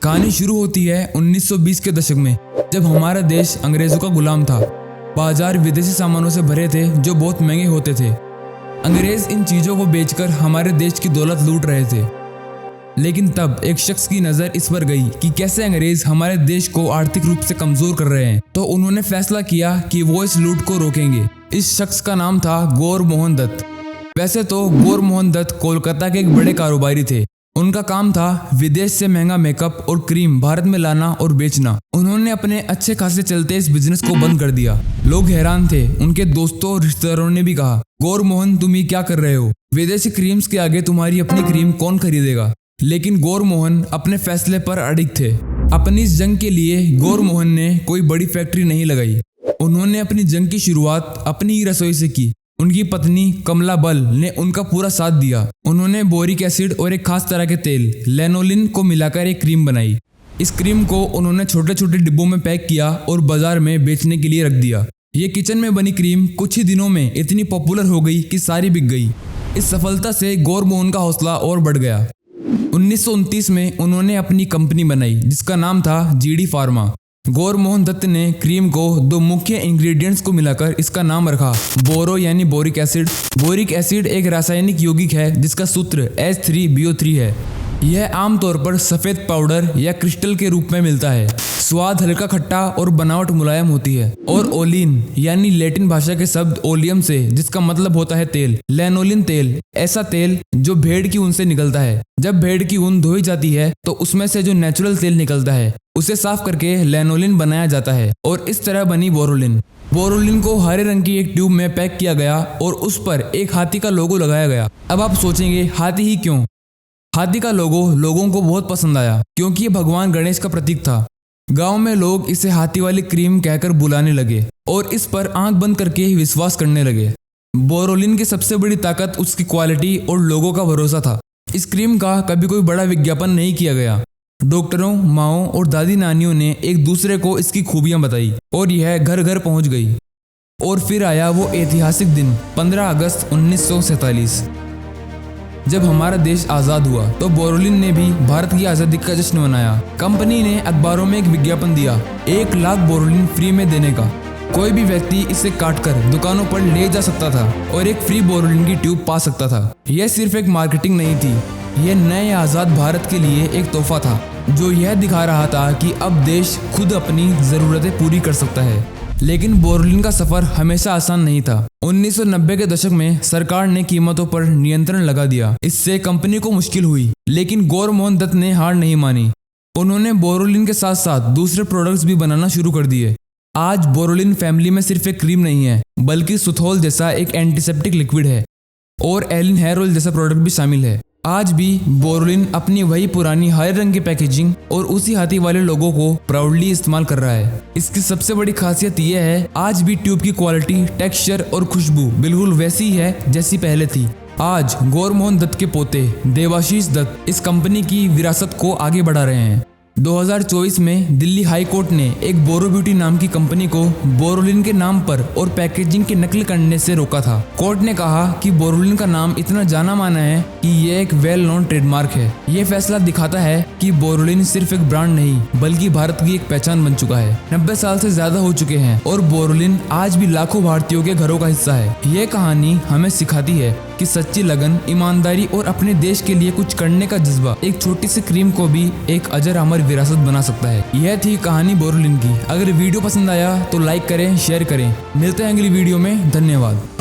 कहानी शुरू होती है 1920 के दशक में, जब हमारा देश अंग्रेजों का गुलाम था। बाजार विदेशी सामानों से भरे थे जो बहुत महंगे होते थे। अंग्रेज इन चीज़ों को बेचकर हमारे देश की दौलत लूट रहे थे। लेकिन तब एक शख्स की नज़र इस पर गई कि कैसे अंग्रेज हमारे देश को आर्थिक रूप से कमज़ोर कर रहे हैं। तो उन्होंने फैसला किया कि वो इस लूट को रोकेंगे। इस शख्स का नाम था गौर मोहन दत्त। वैसे तो गौर मोहन दत्त कोलकाता के एक बड़े कारोबारी थे। उनका काम था विदेश से महंगा मेकअप और क्रीम भारत में लाना और बेचना। उन्होंने अपने अच्छे खासे चलते इस बिजनेस को बंद कर दिया। लोग हैरान थे। उनके दोस्तों और रिश्तेदारों ने भी कहा, गौर मोहन तुम ये क्या कर रहे हो? विदेशी क्रीम्स के आगे तुम्हारी अपनी क्रीम कौन खरीदेगा? लेकिन गौर मोहन अपने फैसले पर अडिग थे। अपनी इस जंग के लिए गौर मोहन ने कोई बड़ी फैक्ट्री नहीं लगाई। उन्होंने अपनी जंग की शुरुआत अपनी ही रसोई से की। उनकी पत्नी कमला बल ने उनका पूरा साथ दिया। उन्होंने बोरिक एसिड और एक खास तरह के तेल लैनोलिन को मिलाकर एक क्रीम बनाई। इस क्रीम को उन्होंने छोटे छोटे डिब्बों में पैक किया और बाजार में बेचने के लिए रख दिया। ये किचन में बनी क्रीम कुछ ही दिनों में इतनी पॉपुलर हो गई कि सारी बिक गई। इस सफलता से गौर मोहन का हौसला और बढ़ गया। 1929 में उन्होंने अपनी कंपनी बनाई जिसका नाम था जीडी फार्मा। गौर मोहन दत्त ने क्रीम को दो मुख्य इंग्रेडिएंट्स को मिलाकर इसका नाम रखा, बोरो यानी बोरिक एसिड। बोरिक एसिड एक रासायनिक यौगिक है जिसका सूत्र H3BO3 है। यह आमतौर पर सफ़ेद पाउडर या क्रिस्टल के रूप में मिलता है। स्वाद हल्का खट्टा और बनावट मुलायम होती है। और ओलिन यानी लैटिन भाषा के शब्द ओलियम से, जिसका मतलब होता है तेल, लैनोलिन तेल, ऐसा तेल जो भेड़ की ऊन से निकलता है। जब भेड़ की ऊन धोई जाती है तो उसमें से जो नेचुरल तेल निकलता है उसे साफ करके लैनोलिन बनाया जाता है और इस तरह बनी बोरोलिन। बोरोलिन को हरे रंग की एक ट्यूब में पैक किया गया और उस पर एक हाथी का लोगो लगाया गया। अब आप सोचेंगे हाथी ही क्यों? हाथी का लोगो लोगों को बहुत पसंद आया क्योंकि ये भगवान गणेश का प्रतीक था। गांव में लोग इसे हाथी वाली क्रीम कहकर बुलाने लगे और इस पर आंख बंद करके विश्वास करने लगे। बोरोलिन की सबसे बड़ी ताकत उसकी क्वालिटी और लोगों का भरोसा था। इस क्रीम का कभी कोई बड़ा विज्ञापन नहीं किया गया। डॉक्टरों, माओं और दादी नानियों ने एक दूसरे को इसकी खूबियां बताई और यह घर घर पहुंच गई। और फिर आया वो ऐतिहासिक दिन 15 अगस्त 1947। जब हमारा देश आज़ाद हुआ तो बोरोलिन ने भी भारत की आज़ादी का जश्न मनाया। कंपनी ने अखबारों में एक विज्ञापन दिया 1 लाख बोरोलिन फ्री में देने का। कोई भी व्यक्ति इसे काटकर दुकानों पर ले जा सकता था और एक फ्री बोरोलिन की ट्यूब पा सकता था। यह सिर्फ एक मार्केटिंग नहीं थी, यह नए आज़ाद भारत के लिए एक तोहफा था जो यह दिखा रहा था कि अब देश खुद अपनी ज़रूरतें पूरी कर सकता है। लेकिन बोरोलिन का सफ़र हमेशा आसान नहीं था। 1990 के दशक में सरकार ने कीमतों पर नियंत्रण लगा दिया। इससे कंपनी को मुश्किल हुई, लेकिन गौर मोहन दत्त ने हार नहीं मानी। उन्होंने बोरोलिन के साथ साथ दूसरे प्रोडक्ट्स भी बनाना शुरू कर दिए। आज बोरोलिन फैमिली में सिर्फ एक क्रीम नहीं है, बल्कि सुथोल जैसा एक एंटीसेप्टिक लिक्विड है और एलिन हेयर ऑयल जैसा प्रोडक्ट भी शामिल है। आज भी बोरोलिन अपनी वही पुरानी हरे रंग की पैकेजिंग और उसी हाथी वाले लोगों को प्राउडली इस्तेमाल कर रहा है। इसकी सबसे बड़ी खासियत यह है, आज भी ट्यूब की क्वालिटी, टेक्सचर और खुशबू बिल्कुल वैसी ही है जैसी पहले थी। आज गौर मोहन दत्त के पोते देवाशीष दत्त इस कंपनी की विरासत को आगे बढ़ा रहे हैं। 2024 में दिल्ली हाई कोर्ट ने एक बोरो ब्यूटी नाम की कंपनी को बोरोलिन के नाम पर और पैकेजिंग की नकल करने से रोका था। कोर्ट ने कहा कि बोरोलिन का नाम इतना जाना माना है कि यह एक वेल नोन ट्रेडमार्क है। यह फैसला दिखाता है कि बोरोलिन सिर्फ एक ब्रांड नहीं बल्कि भारत की एक पहचान बन चुका है। 90 साल से ज्यादा हो चुके हैं और बोरोलिन आज भी लाखों भारतीयों के घरों का हिस्सा है। यह कहानी हमें सिखाती है कि सच्ची लगन, ईमानदारी और अपने देश के लिए कुछ करने का जज्बा एक छोटी सी क्रीम को भी एक अजर अमर विरासत बना सकता है। यह थी कहानी बोरोलिन की। अगर वीडियो पसंद आया तो लाइक करें, शेयर करें। मिलते हैं अगली वीडियो में। धन्यवाद।